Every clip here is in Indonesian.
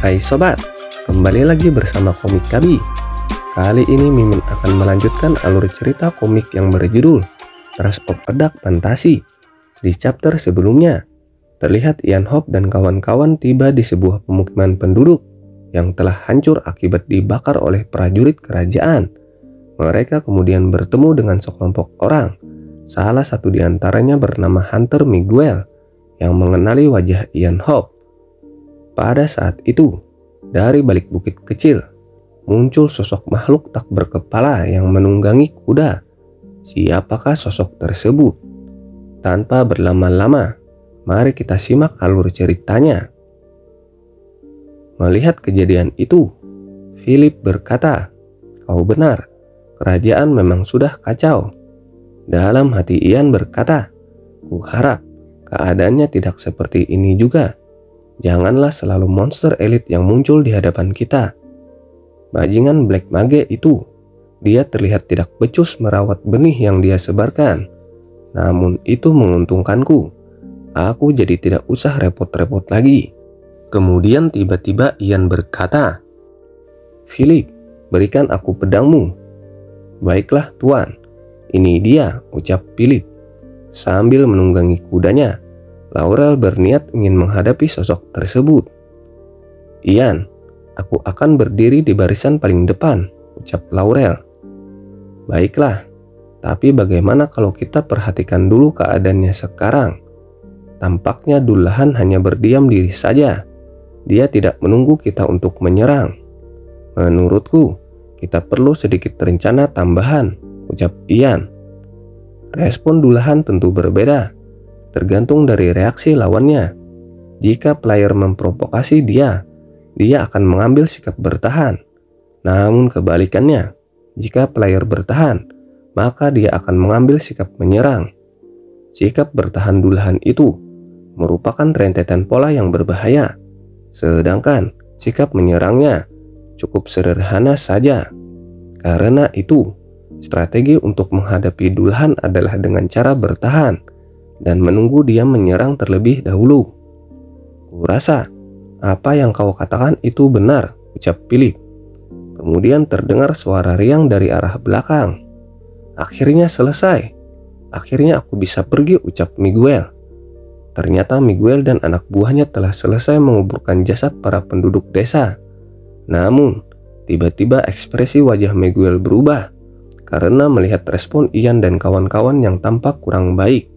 Hai sobat, kembali lagi bersama Komik Kabi. Kali ini Mimin akan melanjutkan alur cerita komik yang berjudul Trust of a Dark Fantasy. Di chapter sebelumnya, terlihat Ian Hope dan kawan-kawan tiba di sebuah pemukiman penduduk yang telah hancur akibat dibakar oleh prajurit kerajaan. Mereka kemudian bertemu dengan sekelompok orang. Salah satu di antaranya bernama Hunter Miguel yang mengenali wajah Ian Hope. Pada saat itu, dari balik bukit kecil, muncul sosok makhluk tak berkepala yang menunggangi kuda. Siapakah sosok tersebut? Tanpa berlama-lama, mari kita simak alur ceritanya. Melihat kejadian itu, Philip berkata, "Kau benar, kerajaan memang sudah kacau." Dalam hati Ian berkata, "Ku harap keadaannya tidak seperti ini juga. Janganlah selalu monster elit yang muncul di hadapan kita." Bajingan Black Mage itu, dia terlihat tidak becus merawat benih yang dia sebarkan. Namun itu menguntungkanku. Aku jadi tidak usah repot-repot lagi. Kemudian tiba-tiba Ian berkata, "Philip, berikan aku pedangmu." "Baiklah tuan, ini dia," ucap Philip sambil menunggangi kudanya. Laurel berniat ingin menghadapi sosok tersebut. "Ian, aku akan berdiri di barisan paling depan," ucap Laurel. "Baiklah, tapi bagaimana kalau kita perhatikan dulu keadaannya sekarang?" Tampaknya Dullahan hanya berdiam diri saja. Dia tidak menunggu kita untuk menyerang. "Menurutku, kita perlu sedikit rencana tambahan," ucap Ian. Respon Dullahan tentu berbeda, tergantung dari reaksi lawannya. Jika player memprovokasi dia akan mengambil sikap bertahan. Namun kebalikannya, jika player bertahan, maka dia akan mengambil sikap menyerang. Sikap bertahan Dullahan itu merupakan rentetan pola yang berbahaya, sedangkan sikap menyerangnya cukup sederhana saja. Karena itu, strategi untuk menghadapi Dullahan adalah dengan cara bertahan dan menunggu dia menyerang terlebih dahulu. "Kurasa apa yang kau katakan itu benar," ucap Philip. Kemudian terdengar suara riang dari arah belakang. "Akhirnya selesai. Akhirnya aku bisa pergi," ucap Miguel. Ternyata Miguel dan anak buahnya telah selesai menguburkan jasad para penduduk desa. Namun, tiba-tiba ekspresi wajah Miguel berubah karena melihat respon Ian dan kawan-kawan yang tampak kurang baik.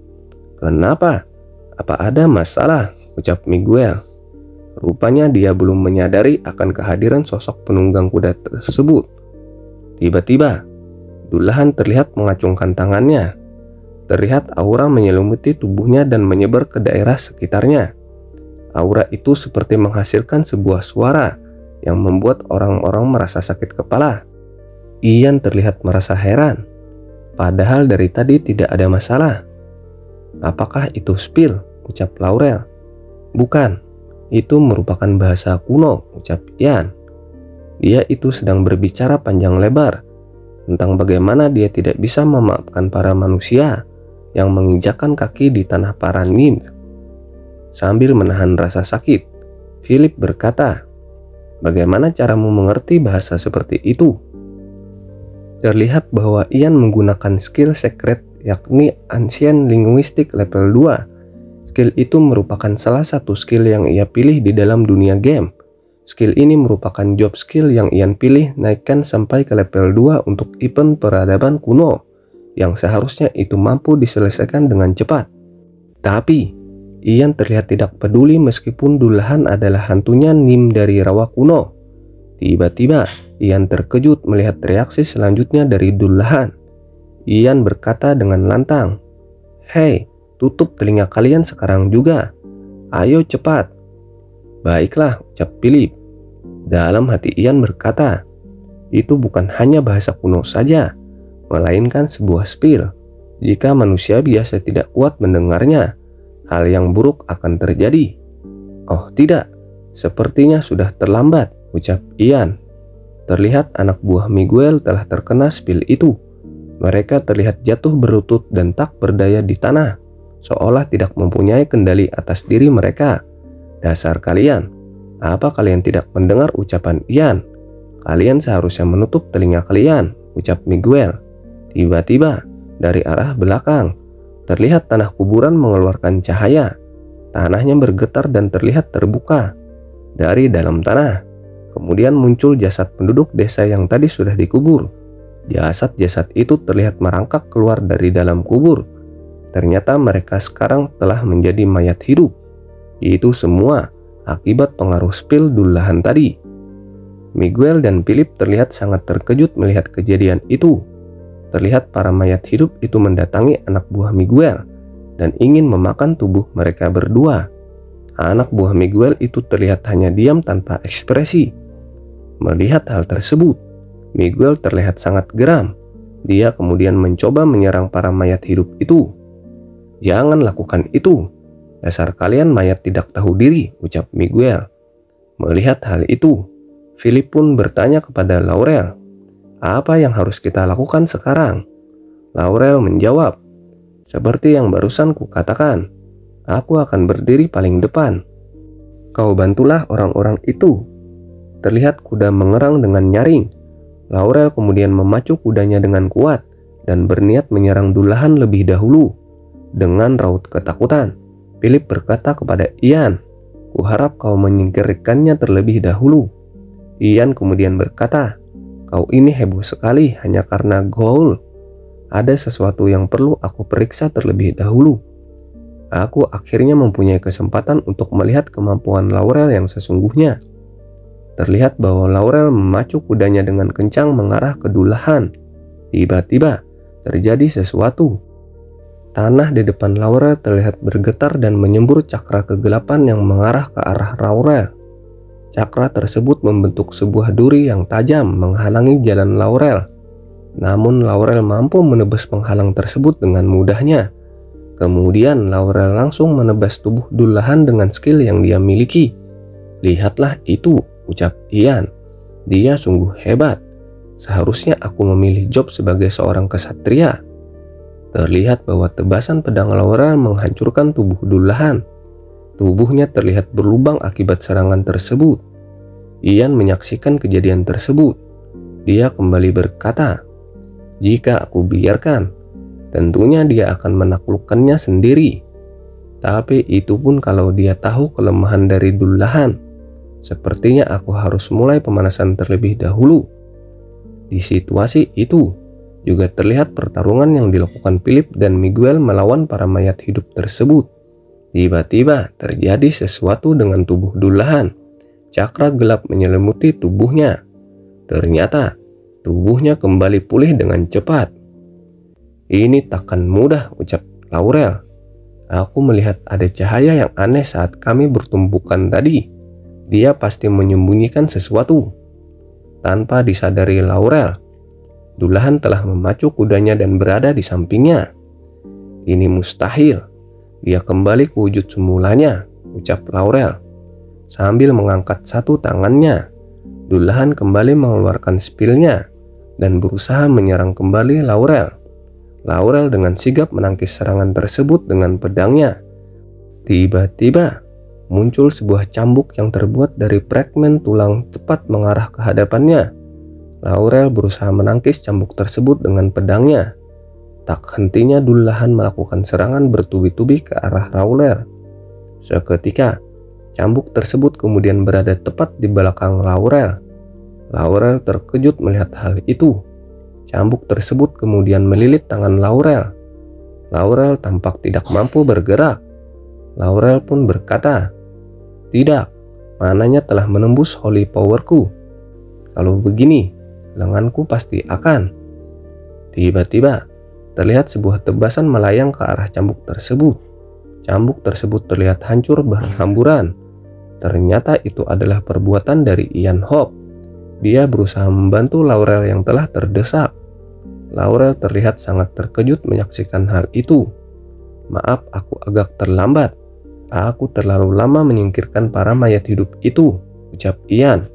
"Kenapa? Apa ada masalah?" ucap Miguel. Rupanya dia belum menyadari akan kehadiran sosok penunggang kuda tersebut. Tiba-tiba, Dullahan terlihat mengacungkan tangannya. Terlihat aura menyelimuti tubuhnya dan menyebar ke daerah sekitarnya. Aura itu seperti menghasilkan sebuah suara yang membuat orang-orang merasa sakit kepala. Ian terlihat merasa heran, padahal dari tadi tidak ada masalah. "Apakah itu spill?" ucap Laurel. "Bukan, itu merupakan bahasa kuno," ucap Ian. Dia itu sedang berbicara panjang lebar tentang bagaimana dia tidak bisa memaafkan para manusia yang menginjakkan kaki di tanah para nymph. Sambil menahan rasa sakit, Philip berkata, "Bagaimana caramu mengerti bahasa seperti itu?" Terlihat bahwa Ian menggunakan skill secret yakni Ancient Linguistic level 2. Skill itu merupakan salah satu skill yang ia pilih di dalam dunia game. Skill ini merupakan job skill yang Ian pilih naikkan sampai ke level 2 untuk event peradaban kuno, yang seharusnya itu mampu diselesaikan dengan cepat. Tapi, Ian terlihat tidak peduli meskipun Dullahan adalah hantunya nymph dari rawa kuno. Tiba-tiba, Ian terkejut melihat reaksi selanjutnya dari Dullahan. Ian berkata dengan lantang, "Hei, tutup telinga kalian sekarang juga. Ayo cepat." "Baiklah," ucap Philip. Dalam hati Ian berkata, itu bukan hanya bahasa kuno saja, melainkan sebuah spill. Jika manusia biasa tidak kuat mendengarnya, hal yang buruk akan terjadi. "Oh tidak, sepertinya sudah terlambat," ucap Ian. Terlihat anak buah Miguel telah terkena spill itu. Mereka terlihat jatuh berlutut dan tak berdaya di tanah, seolah tidak mempunyai kendali atas diri mereka. "Dasar kalian, Apa kalian tidak mendengar ucapan Ian? Kalian seharusnya menutup telinga kalian, ucap Miguel. Tiba-tiba, dari arah belakang, terlihat tanah kuburan mengeluarkan cahaya. Tanahnya bergetar dan terlihat terbuka. Dari dalam tanah, kemudian muncul jasad penduduk desa yang tadi sudah dikubur. Jasad-jasad itu terlihat merangkak keluar dari dalam kubur. Ternyata mereka sekarang telah menjadi mayat hidup. Itu semua akibat pengaruh spil dulahan tadi. Miguel dan Philip terlihat sangat terkejut melihat kejadian itu. Terlihat para mayat hidup itu mendatangi anak buah Miguel dan ingin memakan tubuh mereka berdua. Anak buah Miguel itu terlihat hanya diam tanpa ekspresi. Melihat hal tersebut, Miguel terlihat sangat geram. Dia kemudian mencoba menyerang para mayat hidup itu. Jangan lakukan itu. Dasar kalian mayat tidak tahu diri, ucap Miguel. Melihat hal itu, Philip pun bertanya kepada Laurel, apa yang harus kita lakukan sekarang? Laurel menjawab, seperti yang barusan kukatakan, aku akan berdiri paling depan. Kau bantulah orang-orang itu. Terlihat kuda mengerang dengan nyaring. Laurel kemudian memacu kudanya dengan kuat dan berniat menyerang dulahan lebih dahulu. Dengan raut ketakutan, Philip berkata kepada Ian, kuharap kau menyingkirkannya terlebih dahulu. Ian kemudian berkata, kau ini heboh sekali hanya karena gaul. Ada sesuatu yang perlu aku periksa terlebih dahulu. Aku akhirnya mempunyai kesempatan untuk melihat kemampuan Laurel yang sesungguhnya. Terlihat bahwa Laurel memacu kudanya dengan kencang mengarah ke dulahan. Tiba-tiba terjadi sesuatu. Tanah di depan Laurel terlihat bergetar dan menyembur cakra kegelapan yang mengarah ke arah Laurel. Cakra tersebut membentuk sebuah duri yang tajam menghalangi jalan Laurel. Namun Laurel mampu menebas penghalang tersebut dengan mudahnya. Kemudian Laurel langsung menebas tubuh dulahan dengan skill yang dia miliki. Lihatlah itu, ucap Ian. Dia sungguh hebat. Seharusnya aku memilih job sebagai seorang kesatria. Terlihat bahwa tebasan pedang Laurel menghancurkan tubuh dulahan. Tubuhnya terlihat berlubang akibat serangan tersebut. Ian menyaksikan kejadian tersebut. Dia kembali berkata, jika aku biarkan, tentunya dia akan menaklukkannya sendiri. Tapi itu pun kalau dia tahu kelemahan dari dulahan. Sepertinya aku harus mulai pemanasan terlebih dahulu. Di situasi itu, juga terlihat pertarungan yang dilakukan Philip dan Miguel melawan para mayat hidup tersebut. Tiba-tiba terjadi sesuatu dengan tubuh dulahan. Cakra gelap menyelimuti tubuhnya. Ternyata tubuhnya kembali pulih dengan cepat. Ini takkan mudah, ucap Laurel. Aku melihat ada cahaya yang aneh saat kami bertumbukan tadi. Dia pasti menyembunyikan sesuatu. Tanpa disadari Laurel, dulahan telah memacu kudanya dan berada di sampingnya. Ini mustahil. Dia kembali ke wujud semulanya, ucap Laurel. Sambil mengangkat satu tangannya, dulahan kembali mengeluarkan spillnya dan berusaha menyerang kembali Laurel. Laurel dengan sigap menangkis serangan tersebut dengan pedangnya. Tiba-tiba muncul sebuah cambuk yang terbuat dari fragmen tulang tepat mengarah ke hadapannya. Laurel berusaha menangkis cambuk tersebut dengan pedangnya. Tak hentinya dulahan melakukan serangan bertubi-tubi ke arah Laurel. Seketika, cambuk tersebut kemudian berada tepat di belakang Laurel. Laurel terkejut melihat hal itu. Cambuk tersebut kemudian melilit tangan Laurel. Laurel tampak tidak mampu bergerak. Laurel pun berkata, tidak, mananya telah menembus holy powerku. Kalau begini, lenganku pasti akan. Tiba-tiba, terlihat sebuah tebasan melayang ke arah cambuk tersebut. Cambuk tersebut terlihat hancur berhamburan. Ternyata itu adalah perbuatan dari Ian Hope. Dia berusaha membantu Laurel yang telah terdesak. Laurel terlihat sangat terkejut menyaksikan hal itu. Maaf, aku agak terlambat. Aku terlalu lama menyingkirkan para mayat hidup itu, ucap Ian.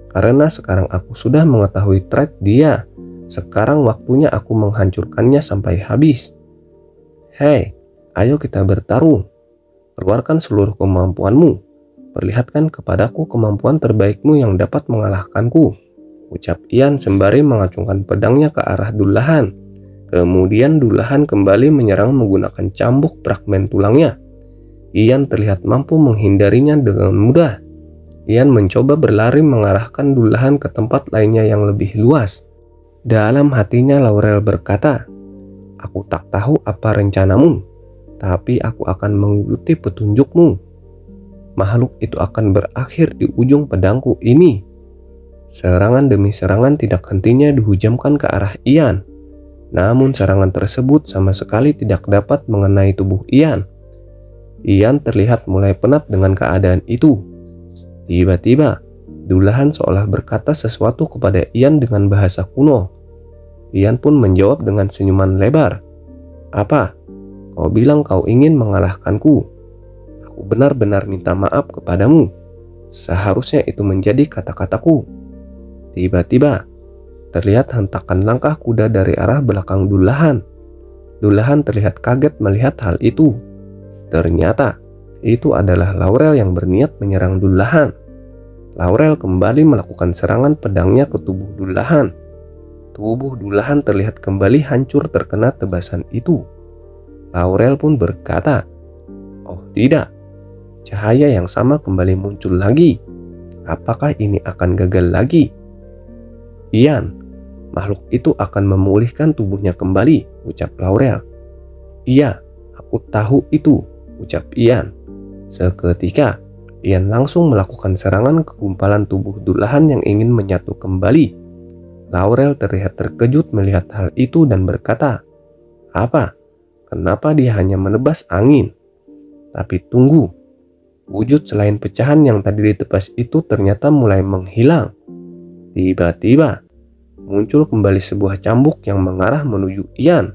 Karena sekarang aku sudah mengetahui trait dia. Sekarang waktunya aku menghancurkannya sampai habis. Hei, ayo kita bertarung. Keluarkan seluruh kemampuanmu. perlihatkan kepadaku kemampuan terbaikmu yang dapat mengalahkanku, ucap Ian sembari mengacungkan pedangnya ke arah Dullahan. Kemudian Dullahan kembali menyerang menggunakan cambuk fragmen tulangnya. Ian terlihat mampu menghindarinya dengan mudah. Ian mencoba berlari mengarahkan Dullahan ke tempat lainnya yang lebih luas. Dalam hatinya Laurel berkata, "Aku tak tahu apa rencanamu, tapi aku akan mengikuti petunjukmu. Makhluk itu akan berakhir di ujung pedangku ini." Serangan demi serangan tidak hentinya dihujamkan ke arah Ian. Namun serangan tersebut sama sekali tidak dapat mengenai tubuh Ian. Ian terlihat mulai penat dengan keadaan itu. Tiba-tiba, Dullahan seolah berkata sesuatu kepada Ian dengan bahasa kuno. Ian pun menjawab dengan senyuman lebar. "Apa? Kau bilang kau ingin mengalahkanku. Aku benar-benar minta maaf kepadamu. Seharusnya itu menjadi kata-kataku." Tiba-tiba, terlihat hentakan langkah kuda dari arah belakang Dullahan. Dullahan terlihat kaget melihat hal itu. Ternyata, itu adalah Laurel yang berniat menyerang Dullahan. Laurel kembali melakukan serangan pedangnya ke tubuh Dullahan. Tubuh Dullahan terlihat kembali hancur terkena tebasan itu. Laurel pun berkata, "Oh tidak." Cahaya yang sama kembali muncul lagi. Apakah ini akan gagal lagi? "Ian, makhluk itu akan memulihkan tubuhnya kembali," ucap Laurel. "Iya, aku tahu itu," ucap Ian. Seketika, Ian langsung melakukan serangan ke gumpalan tubuh Dullahan yang ingin menyatu kembali. Laurel terlihat terkejut melihat hal itu dan berkata, "Apa? Kenapa dia hanya menebas angin?" Tapi tunggu, wujud selain pecahan yang tadi ditebas itu ternyata mulai menghilang. Tiba-tiba, muncul kembali sebuah cambuk yang mengarah menuju Ian.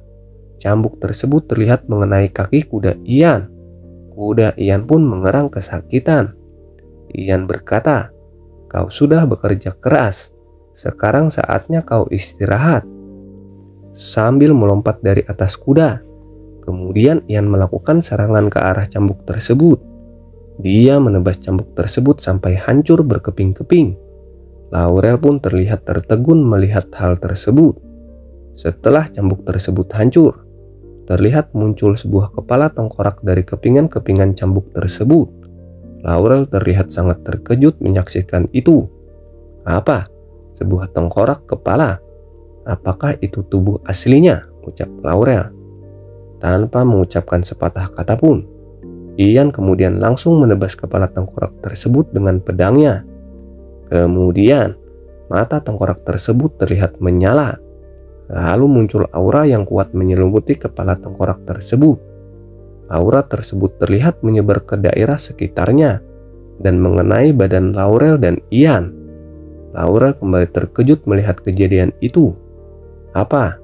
Cambuk tersebut terlihat mengenai kaki kuda Ian. Kuda Ian pun mengerang kesakitan. Ian berkata, "Kau sudah bekerja keras. Sekarang saatnya kau istirahat." Sambil melompat dari atas kuda, kemudian Ian melakukan serangan ke arah cambuk tersebut. Dia menebas cambuk tersebut sampai hancur berkeping-keping. Laurel pun terlihat tertegun melihat hal tersebut. Setelah cambuk tersebut hancur, terlihat muncul sebuah kepala tengkorak dari kepingan-kepingan cambuk tersebut. Laurel terlihat sangat terkejut menyaksikan itu. "Apa? Sebuah tengkorak kepala? Apakah itu tubuh aslinya?" ucap Laurel. Tanpa mengucapkan sepatah kata pun, Ian kemudian langsung menebas kepala tengkorak tersebut dengan pedangnya. Kemudian, mata tengkorak tersebut terlihat menyala. Lalu muncul aura yang kuat menyelimuti kepala tengkorak tersebut. Aura tersebut terlihat menyebar ke daerah sekitarnya dan mengenai badan Laurel dan Ian. Laurel kembali terkejut melihat kejadian itu. "Apa?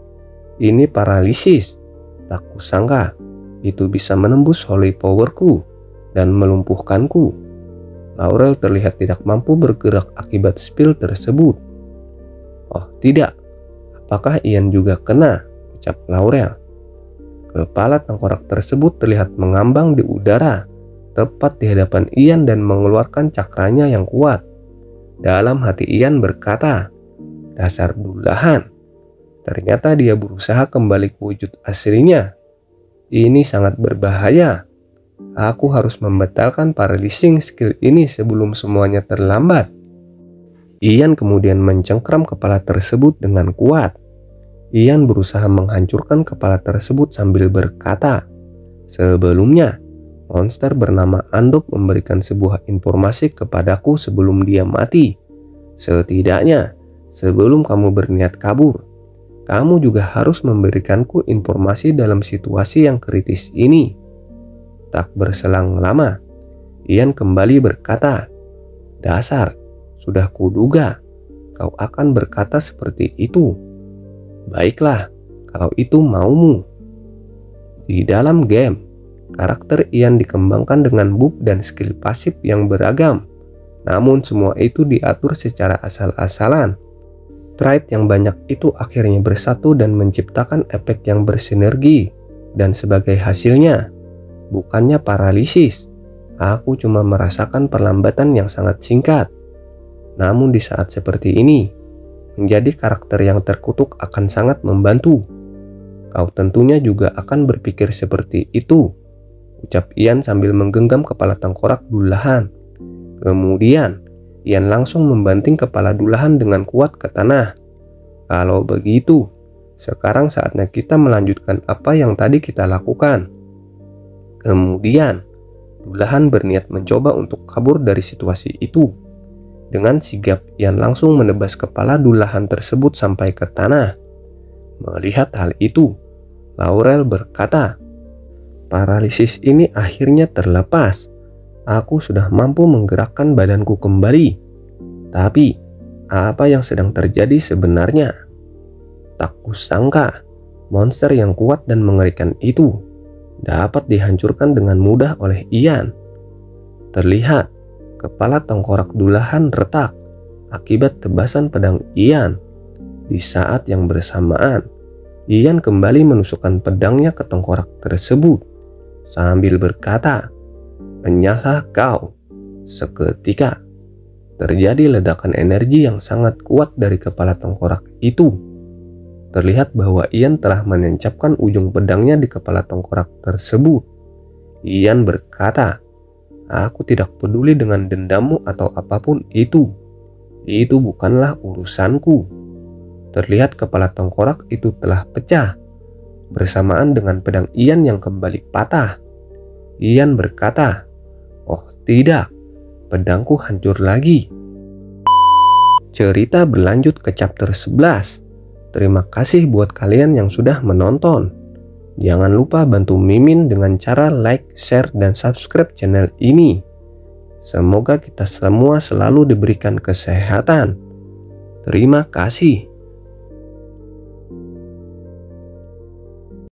Ini paralisis. Tak kusangka itu bisa menembus holy powerku dan melumpuhkanku." Laurel terlihat tidak mampu bergerak akibat spill tersebut. "Oh tidak, apakah Ian juga kena?" ucap Laurel. Kepala tengkorak tersebut terlihat mengambang di udara, tepat di hadapan Ian dan mengeluarkan cakranya yang kuat. Dalam hati Ian berkata, "Dasar Dullahan, ternyata dia berusaha kembali ke wujud aslinya. Ini sangat berbahaya. Aku harus membatalkan paralyzing skill ini sebelum semuanya terlambat." Ian kemudian mencengkram kepala tersebut dengan kuat. Ian berusaha menghancurkan kepala tersebut sambil berkata, "Sebelumnya, monster bernama Andok memberikan sebuah informasi kepadaku sebelum dia mati. Setidaknya, sebelum kamu berniat kabur, kamu juga harus memberikanku informasi dalam situasi yang kritis ini." Tak berselang lama, Ian kembali berkata, "Dasar, sudah kuduga kau akan berkata seperti itu. Baiklah, kalau itu maumu." Di dalam game, karakter Ian dikembangkan dengan buff dan skill pasif yang beragam. Namun semua itu diatur secara asal-asalan. Trait yang banyak itu akhirnya bersatu dan menciptakan efek yang bersinergi. Dan sebagai hasilnya, bukannya paralisis, Aku cuma merasakan perlambatan yang sangat singkat. Namun di saat seperti ini, menjadi karakter yang terkutuk akan sangat membantu. Kau tentunya juga akan berpikir seperti itu, ucap Ian sambil menggenggam kepala tengkorak Dullahan. Kemudian, Ian langsung membanting kepala Dullahan dengan kuat ke tanah. Kalau begitu, sekarang saatnya kita melanjutkan apa yang tadi kita lakukan. Kemudian, Dullahan berniat mencoba untuk kabur dari situasi itu. Dengan sigap, Ian langsung menebas kepala Dullahan tersebut sampai ke tanah. Melihat hal itu, Laurel berkata, "Paralisis ini akhirnya terlepas. Aku sudah mampu menggerakkan badanku kembali. Tapi, apa yang sedang terjadi sebenarnya? Tak kusangka, monster yang kuat dan mengerikan itu dapat dihancurkan dengan mudah oleh Ian." Terlihat, kepala tengkorak Dullahan retak akibat tebasan pedang Ian. Di saat yang bersamaan, Ian kembali menusukkan pedangnya ke tengkorak tersebut sambil berkata, "Enyahlah kau." Seketika, terjadi ledakan energi yang sangat kuat dari kepala tengkorak itu. Terlihat bahwa Ian telah menancapkan ujung pedangnya di kepala tengkorak tersebut. Ian berkata, "Aku tidak peduli dengan dendammu atau apapun itu. Itu bukanlah urusanku." Terlihat kepala tengkorak itu telah pecah, bersamaan dengan pedang Ian yang kembali patah. Ian berkata, "Oh tidak, pedangku hancur lagi." Cerita berlanjut ke chapter 11. Terima kasih buat kalian yang sudah menonton. Jangan lupa bantu Mimin dengan cara like, share, dan subscribe channel ini. Semoga kita semua selalu diberikan kesehatan. Terima kasih.